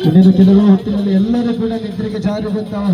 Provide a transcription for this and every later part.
ಇನ್ನೇನು ಕೆಲವು ಹೊತ್ತಿನಲ್ಲಿ ಎಲ್ಲರೂ ಕೂಡ ನಿದ್ರೆಗೆ ಜಾರುವಂತಹ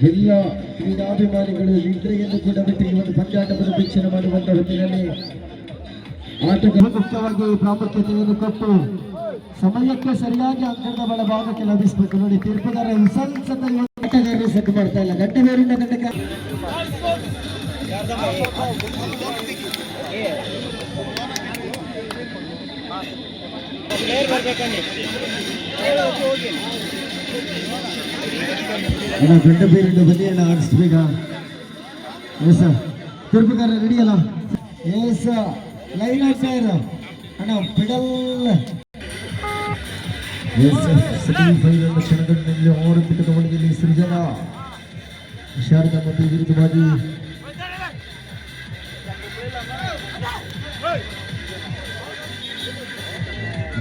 ಎಲ್ಲ ಕ್ರೀಡಾಭಿಮಾನಿಗಳು ನಿದ್ರೆಯನ್ನು ಕೂಡ ಬಿಟ್ಟು ಒಂದು ಪಂದ್ಯಾಟವನ್ನು ವೀಕ್ಷಣೆ ಮಾಡುವಂತಹ ಹೊತ್ತಿನಲ್ಲಿ ಆಟಕ್ಕೆ ಮುಖ್ಯವಾಗಿ ಪ್ರಾಮುಖ್ಯತೆಯನ್ನು ಕೊಟ್ಟು ಸಮಯಕ್ಕೆ ಸರಿಯಾಗಿ ಅಂಕಣದ ಬಲಭಾಗಕ್ಕೆ ಲಭಿಸಬೇಕು. ನೋಡಿ, ತೀರ್ಪುಗಾರ ಆಟಗಾರರು ಸೆಟ್ ಮಾಡ್ತಾ ಇಲ್ಲ. ಗಂಟೆಬೇರಿಂದ ಗಂಟೆ ಗಂಟೆ ಬೇರಿಂದ ಬನ್ನಿ ಅಣ್ಣ, ಆಡಿಸ್ಬೇಕ. ಎಸ್ ತೀರ್ಪುಗಾರ ರೆಡಿ ಅಲ್ಲ? ಎಸ್ ಲೈನ್ ಆಡ್ತಾಯಿರ ಅಣ್ಣ ಪಿಡಲ್. ಸೆಮಿಫೈನಲ್ ಕ್ಷಣದಲ್ಲಿ ಆರಂಭಿಕ ಒಳಗೆಯಲ್ಲಿ ಸೃಜನಾ ಶಾರದಾ ಮತ್ತು ವಿರುದ್ಧವಾಗಿ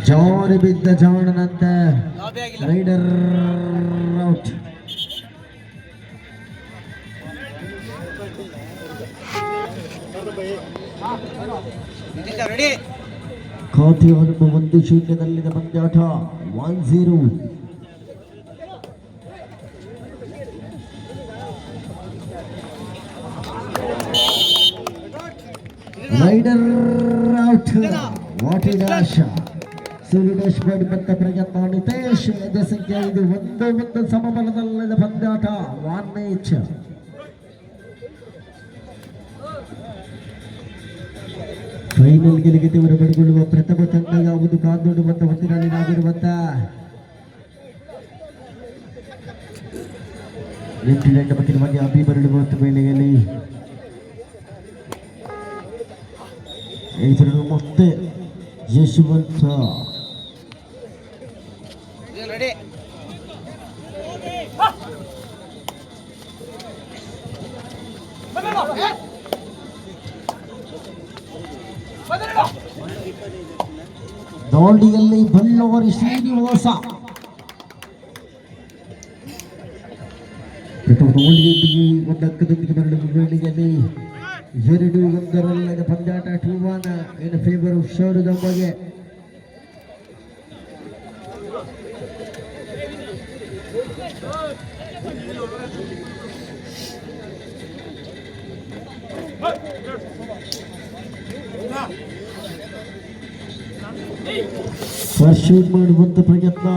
ಜಾರಿ ಬಿದ್ದ ಜಾಣನಂತೆ ರೈಡರ್ ಔಟ್. ಖಾತೆಯನ್ನು 1-0 ಪಂದ್ಯಾಟ 1-0. Raider out. What is dash Suresh ಬಡಿಪಂತ ಪ್ರಯತ್ನ. ನಿತೇಶ್ ಎದೆ ಸಂಖ್ಯೆ 5. 1-1 ಸಮಬಲದಲ್ಲಿದೆ ಪಂದ್ಯಾಟ 1 ಈಚ್. ಫೈನಲ್ ಗೆಲುವು ಪಡೆದುಕೊಳ್ಳುವ ಪ್ರಥಮ ತಂಡ ಯಾವುದು ಕಾದೋಡುವಂತ ಹೊತ್ತಿನಲ್ಲಿ ನಾವಿರುವಂತ 8 ಮಟ್ಟಿನ ಮಧ್ಯೆ ಅಭಿಮರಳುವ ವೇಳೆಯಲ್ಲಿ ಇದನ್ನು ಮತ್ತೆ ಯಶವಂತ ದಾಳಿಯಲ್ಲಿ ಬಳ್ಳಾರಿ ಶ್ರೀನಿವಾಸ ಒಂದಕ್ಕದೊಂದಿಗೆ ಬರಲು ವೇಳೆಯಲ್ಲಿ 2-1 ಪಂದ್ಯಾಟ 2-1 ಇನ್ ಫೇವರ್ ಆಫ್ ಶಾರದಾಂಬೆಗೆ. ಪರ್ಶೂಟ್ ಮಾಡುವಂತ ಪ್ರಯತ್ನ.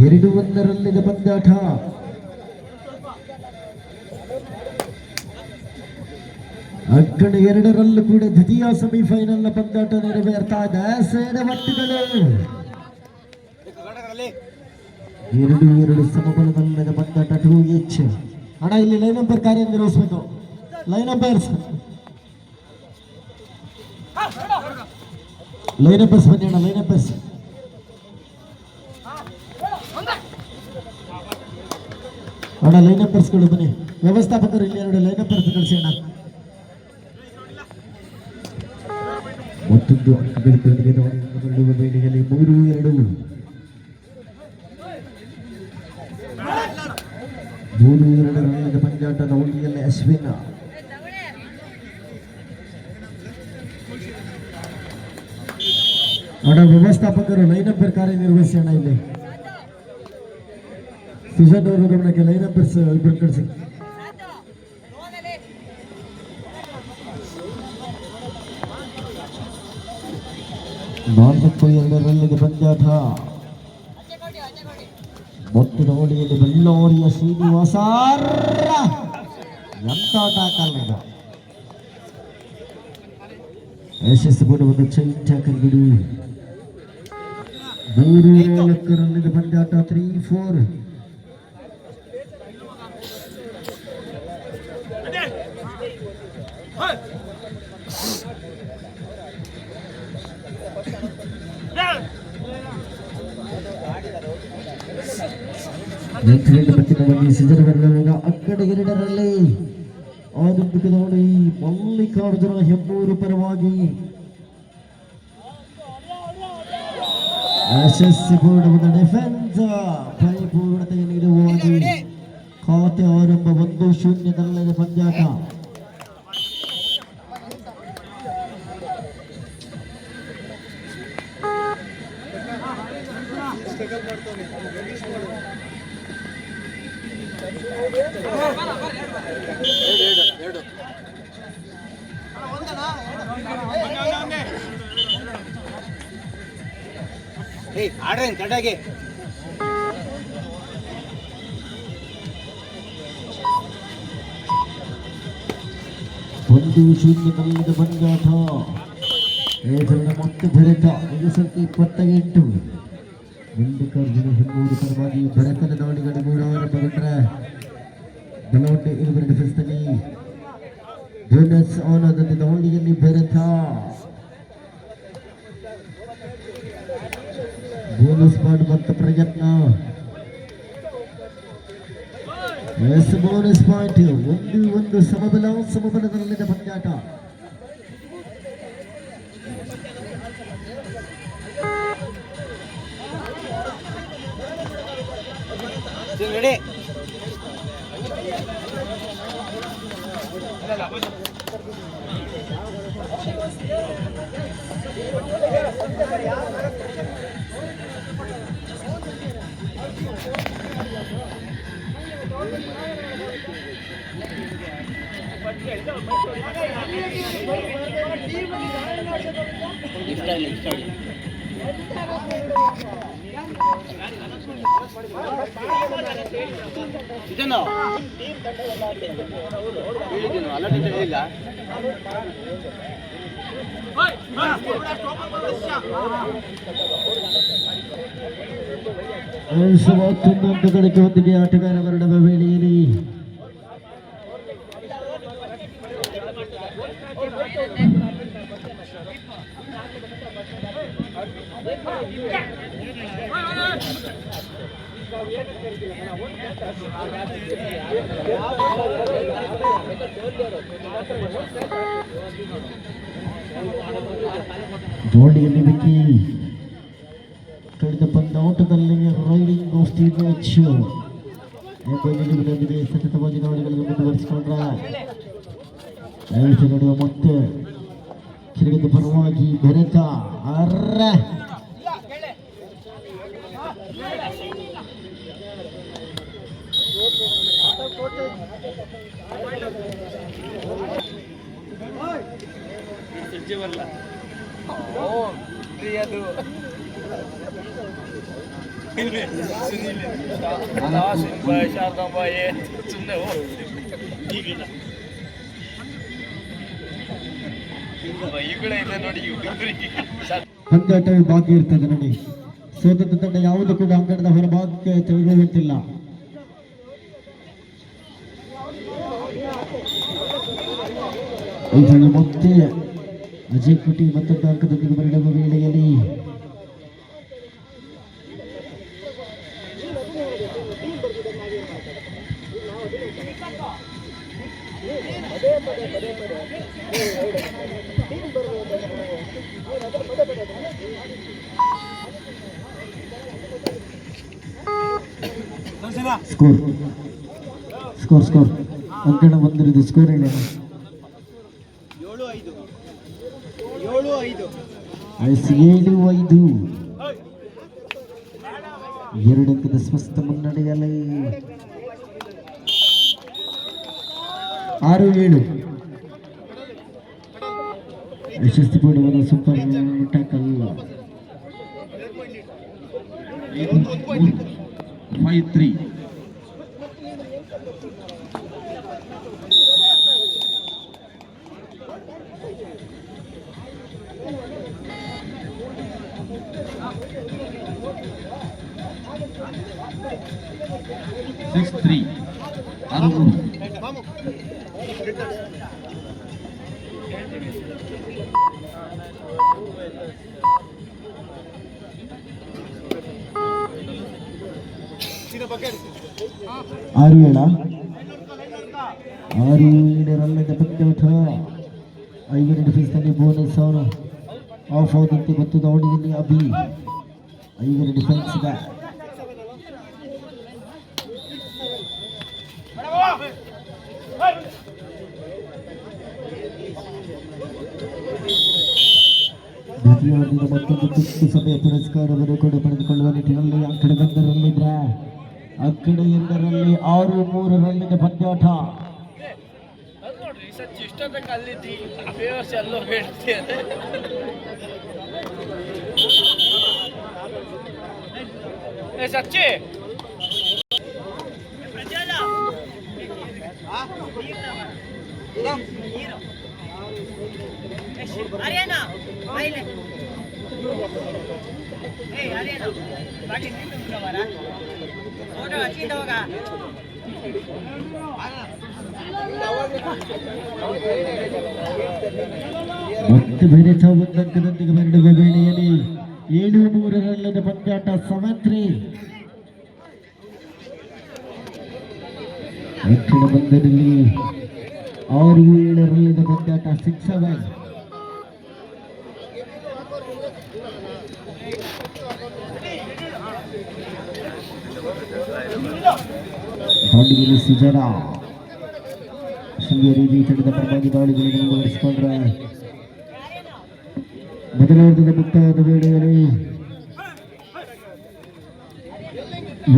ಎರಡು 1 ಪಂದ್ಯಾಟ. ಅಕ್ಕಣ 2ರಲ್ಲೂ ಕೂಡ ದ್ವಿತೀಯ ಸೆಮಿಫೈನಲ್ ಪಂದ್ಯಾಟ ನೆರವೇರ್ತಾ ಇದೆ. ಸೇನೆ ಮಟ್ಟಗಳು 2-2 ಸಮಬಲದಲ್ಲದ ಪಂದ್ಯಾಟ 2 ಈಚ್. ಅಣ್ಣ ಇಲ್ಲಿ ಲೈನ್ ಅಂಪೈರ್ ಕಾರ್ಯನಿರ್ವಹಿಸಬೇಕು. ಲೈನ್ ಅಂಪೈರ್ಸ್ ಬನ್ನಿ ಅಣ್ಣ. ಲೈನ್ ಅಂಪೈರ್ಸ್ ಅಣ್ಣ, ಲೈನ್ ಅಂಪೈರ್ಸ್ಗಳು ಬನ್ನಿ. ವ್ಯವಸ್ಥಾಪಕರು ಇಲ್ಲಿ 2 ಲೈನ್ ಅಂಪೈರ್ಸ್ ಕಳಿಸಿ ಅಣ್ಣ. ಮತ್ತೊಂದು ಅಂಕಗಳ ವೇಳೆಯಲ್ಲಿ 3-2 ರನ್ನಿನ ಪಂದ್ಯಾಟದ ಒಳ್ಳೆಯಲ್ಲಿ ಅಶ್ವಿನ್. ಅಣ್ಣ ವ್ಯವಸ್ಥಾಪಕರು ಲೈನ್ ಅಂಪೈರ್ ಕಾರ್ಯನಿರ್ವಹಿಸಿ ಅಣ್ಣ. ಇಲ್ಲಿ ಸುಜನ್ ಅವರು ಗಮನಕ್ಕೆ ಲೈನ್ ಅಂಪೈರ್ಸ್ ಇಬ್ಬರು ಕಳಿಸಿ. ನಾಲ್ಕು 2 ಪಂದ್ಯಾಟ. ಮೊತ್ತದ ಓಡಿಯಲ್ಲಿ ಬಳ್ಳಾರಿಯ ಶ್ರೀನಿವಾಸ ಎಂತ ಟ್ಯಾಕಲ್ ಇದು. ಯಶಸ್ಸು ಕೊಡುವುದು ಚೈನ್ ಟ್ಯಾಕಲ್ ಬಿಡು. 3-4 ಪಂದ್ಯಾಟ 3-4. ಪತ್ತಿನವಾಗಿ ಸಿಜರ್ ಬರಲಿರುವಾಗ ಅಕ್ಕಡೆ ಎರಡರಲ್ಲಿ ಆರಂಭಿಕ ನೋಡಿ ಮಲ್ಲಿಕಾರ್ಜುನ ಹೆಮ್ಮೂರು ಪರವಾಗಿ ಯಶಸ್ವಿಪೂರ್ಣವಾದ ಡಿಫೆನ್ಸ್ ಪರಿಪೂರ್ಣತೆಗೆ ನೀಡುವಾಗಿ ಖಾತೆ ಆರಂಭ 1-0 ಪಂದ್ಯಾಟ. ಆಡ್ರೇನ್ ಕಟಾಗೆ 1-0 ಪಂದ್ಯಾಟ. ಮತ್ತೆ ಭರತ 28 ಮಲ್ಲಿಕಾರ್ಜುನ ಹೆಮ್ಮೂರು ಪರವಾಗಿ ಭರತನ ದಾಳಿಗಳು ಮೂಡಾರಂಭಗೊಂಡ್ರೆ ಬಲವಟ್ಟೆ ಇರುವರ ಡಿಫೆನ್ಸ್ನಲ್ಲಿ ಬೋನಸ್ ಆನದಲ್ಲಿ ದಾಳಿಯಲ್ಲಿ ಭರತ ಬೋನಸ್ ಮಾಡುವಂತ ಪ್ರಯತ್ನ. Bonus point 1-1 ಸಮಬಲದಲ್ಲಿನ ಪಂದ್ಯಾಟ. ರೆಡಿ ಇದನ್ನು ಹೇಳಿದ್ದೀನಿ ಅಲರ್ಟ್ ಹೇಳಿಲ್ಲ. ಹಂತಗಳಿಗೆ ಹೊಂದಿದೆ ಆಟಗಾರರ ನಡುವೆ ವೇಳೆಯಲ್ಲಿ ಜೋಡಿಯಲ್ಲಿ ಬಿಕ್ಕಿ ಕಳೆದ ಪಂದ್ಯಾಟದಲ್ಲಿ ರೈಡಿಂಗ್ ಆಫ್ ದಿ ಮ್ಯಾಚ್ ಸತತವಾಗಿ ದಾಳಿಗಳನ್ನು ಮುಂದುವರಿಸಿಕೊಂಡ್ರೆ ನಡುವೆ ಮತ್ತೆ ಕಿರಿಗದ ಪರವಾಗಿ ಭರತ ಅರ್ರ ಪಂದ್ಯಾಟವು ಬಾಕಿ ಇರ್ತದೆ ನೋಡಿ. ಸೋತ ತಂಡ ಯಾವುದು ಕೂಡ ಅಂಕಣದ ಹೊರಭಾಗಕ್ಕೆ ತೆಗೆದುಕೊಳ್ಳುತ್ತಿಲ್ಲ. ಮತ್ತೆ ಅಜಯ್ ಕುಟಿ ಮತ್ತೊಂದು ಅಂಕದೊಂದಿಗೆ ಮರಳುವ ವೇಳೆಯಲ್ಲಿ ಸ್ಕೋರ್ ಅಂಕಣ ಬಂದಿರೋದು ಸ್ಕೋರ್ ಹೇಳಿ. 7-5 2 ಅಂಕದ ಸ್ಪಷ್ಟ ಮುನ್ನಡೆಯಲ್ಲಿ 6-7 ಯಶಸ್ವಿಪೂರ್ಣವಾದ ಸೂಪರ್ ಟ್ಯಾಕಲ್. 5-3 6-3 6 6-7 6-7 ಪಂದ್ಯಾಟ 5 ಡಿಫೆನ್ಸ್ನಲ್ಲಿ ಬೋನಸ್ ಅವನು ಆಫ್ ಆದಂತೆ ಮತ್ತು ದಾವಣಗೆರೆ ಅಭಿ 5 ಡಿಫೆನ್ಸ್ಗೆ ದ್ವಿತೀಯಾರ್ಧದ ಮತ್ತೊಂದು ತುರ್ತು ಸಭೆಯ ಪುರಸ್ಕಾರವನ್ನು ಕೂಡ ಪಡೆದುಕೊಳ್ಳುವ ನಿಟ್ಟಿನಲ್ಲಿ ಆ ಕಡೆ 1ರಲ್ಲಿದ್ರೆ ಆ ಕಡೆ 2ರಲ್ಲಿ 6-3 ಪಂದ್ಯಾಟ. Ariana, baile. Hey, Ariana, bagi ni tu berapa? Sudah, cinta hoga. ಮತ್ತೆ ಬೆರೆತ ಒಂದಂಕದೊಂದಿಗೆ ಬೆರಡುವ ವೇಳೆಯಲ್ಲಿ 7-3 ಪಂದ್ಯಾಟ 7-3. ದಕ್ಷಿಣ ಬಂದರಲ್ಲಿ 6-7 ಪಂದ್ಯಾಟ 6-7. ದಾವಣಗೆರೆ ಸುಜನ ಶೃಂಗೇರಿ ತಂಡದ ಪರವಾಗಿ ದಾಳಿಗಳನ್ನು ಮುಂದುವರಿಸಿಕೊಂಡ್ರೆ ಮೊದಲಾರ್ಧದ ಮುಕ್ತಾಯದ ವೇಳೆಯಲ್ಲಿ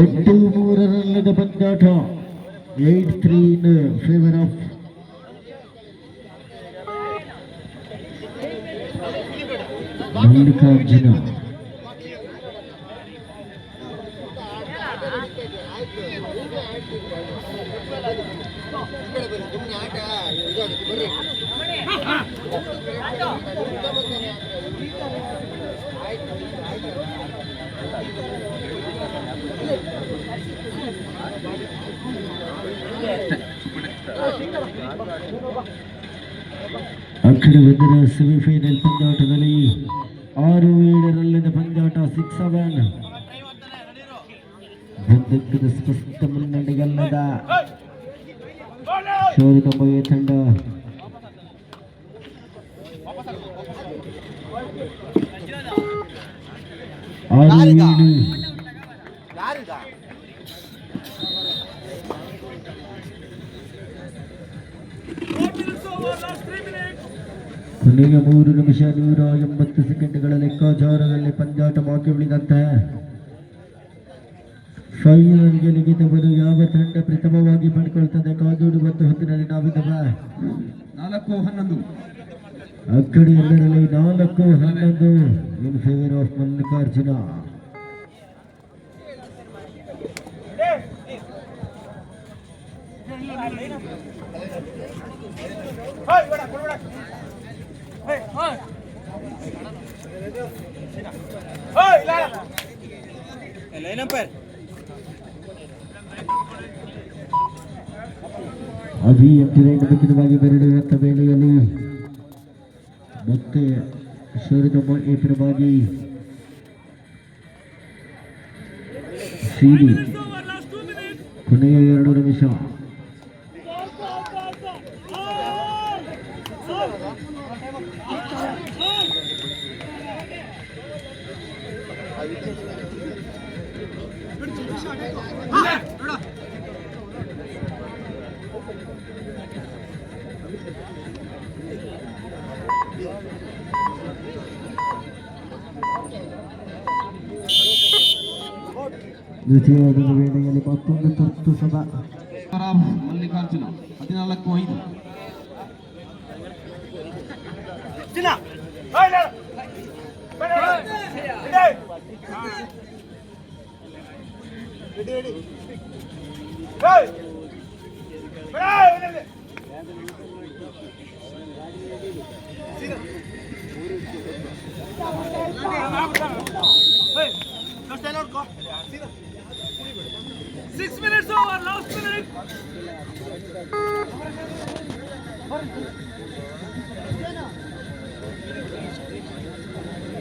8-3 ಪಂದ್ಯಾಟ 8-3 in favor of ಮಲ್ಲಿಕಾರ್ಜುನ. ಅಕ್ಕಡೆ 1ರ ಸೆಮಿಫೈನಲ್ ಪಂದ್ಯಾಟದಲ್ಲಿ 6-7 ಪಂದ್ಯಾಟ 6-7. ಬಂದಕ್ಕದ ಸ್ಪಷ್ಟ ಮುನ್ನಡೆಗಲ್ಲದ ಶೋರಿತಂಬಯ್ಯ ತಂಡ 6-7. ಕೊನೆಯ 3 ನಿಮಿಷ 180 ಸೆಕೆಂಡ್ಗಳ ಲೆಕ್ಕಾಚಾರದಲ್ಲಿ ಪಂದ್ಯಾಟ ಬಾಕಿ ಉಳಿದಂತೆ ಫೈನಲ್ ಗೆಲುವಿದವರು ಯಾವ ತಂಡ ಪ್ರಥಮವಾಗಿ ಪಡ್ಕೊಳ್ತದೆ ಕಾದೂಡುವಂತ ಹೊತ್ತಿನಲ್ಲಿ ನಾವಿದ್ದೇವೆ. 4-11 ಆ ಕಡೆ 2ರಲ್ಲಿ 4-11 ಇನ್ ಫೇವರ್ ಆಫ್ ಮಲ್ಲಿಕಾರ್ಜುನ. ಅಭಿ ಎಂಟರಿಂದ ಮುಖ್ಯವಾಗಿ ಬೆರಡುವಂತ ವೇಳೆಯಲ್ಲಿ ಮತ್ತೆ ಶೋರಿದಮ್ಮ ಏಕರವಾಗಿ ಸೀರಿ ಕೊನೆಯ 2 ನಿಮಿಷ. ದ್ವಿತೀಯದ ವೇಳೆಯಲ್ಲಿ ಮತ್ತೊಂದು ತುರ್ತು ಸಭಾ. ಮಲ್ಲಿಕಾರ್ಜುನ 14-5.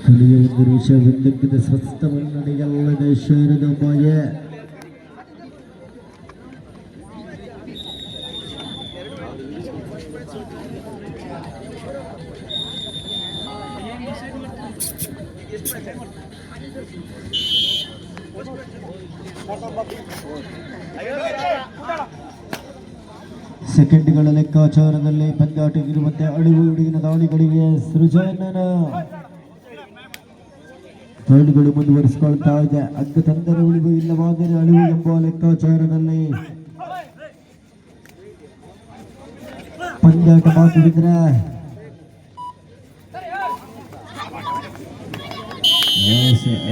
ಕೊನೆಯ 1 ನಿಮಿಷ 1 ಸ್ವಸ್ಥ ಮುನ್ನಡೆಯಲ್ಲದೆ ಶೋರಿದಮ್ಮಯ್ಯ ಸೆಕೆಂಡ್ಗಳ ಲೆಕ್ಕಾಚಾರದಲ್ಲಿ ಪಂದ್ಯಾಟಕ್ಕಿರುವಂತೆ ಅಳಿವು ಹುಡುಗಿನ ದಾಳಿಗಳಿಗೆ ಸೃಜನನ ದಾಳಿಗಳು ಮುಂದುವರಿಸಿಕೊಳ್ತಾ ಇದೆ. ಅಗ್ಗ ತಂದರೆ ಉಳಿವು ಇಲ್ಲವಾದರೆ ಅಳಿವು ಎಂಬ ಲೆಕ್ಕಾಚಾರದಲ್ಲಿ ಪಂದ್ಯಾಟ ಮಾಡುತ್ತಿದ್ರೆ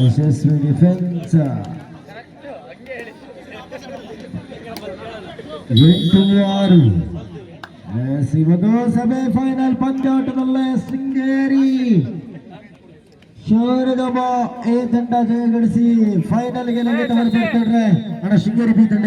ಯಶಸ್ವಿ ಡಿಫೆನ್ಸ್ 8-6. ಇವತ್ತು ಸೆಮಿಫೈನಲ್ ಪಂದ್ಯಾಟದಲ್ಲೇ ಶೃಂಗೇರಿ ಶಾರದಮ್ಮ ಎ ತಂಡ ಜಯಗಳಿಸಿ ಫೈನಲ್ಗೆ ಬರ್ತಾರೆ. ಶೃಂಗೇರಿ ಬಿ ತಂಡ